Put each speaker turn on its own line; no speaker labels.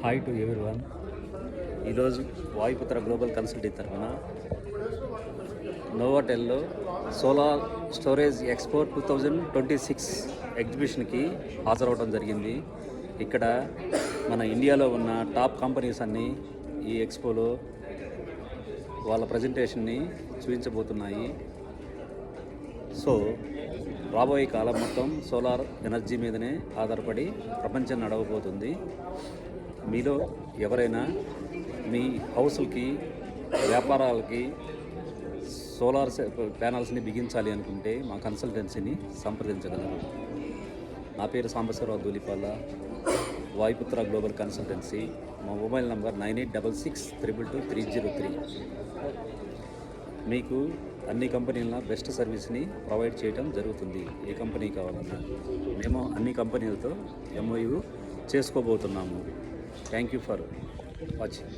Hi to everyone. ఈరోజు Vayuputra global consultancy తరఫున నోవాటెల్లో solar storage expo 2026 ఎగ్జిబిషన్కి హాజరవడం జరిగింది. ఇక్కడ మన ఇండియాలో ఉన్న టాప్ కంపెనీస్ అన్నీ ఈ ఎక్స్పోలో వాళ్ళ ప్రజెంటేషన్ని చూపించబోతున్నాయి. సో రాబోయే కాలం మొత్తం సోలార్ ఎనర్జీ మీదనే ఆధారపడి ప్రపంచం నడవబోతుంది. మీలో ఎవరైనా మీ హౌస్లకి వ్యాపారాలకి సోలార్ ప్యానల్స్ని బిగించాలి అనుకుంటే మా కన్సల్టెన్సీని సంప్రదించగలరు. నా పేరు సాంబశివరావు ధూళిపాల, వాయుపుత్ర గ్లోబల్ కన్సల్టెన్సీ. మా మొబైల్ నంబర్ 9866222303. మీకు అన్ని కంపెనీల బెస్ట్ సర్వీస్ని ప్రొవైడ్ చేయడం జరుగుతుంది. ఏ కంపెనీ కావాలన్నా మేము అన్ని కంపెనీలతో MOU చేసుకోబోతున్నాము. Thank you for watching.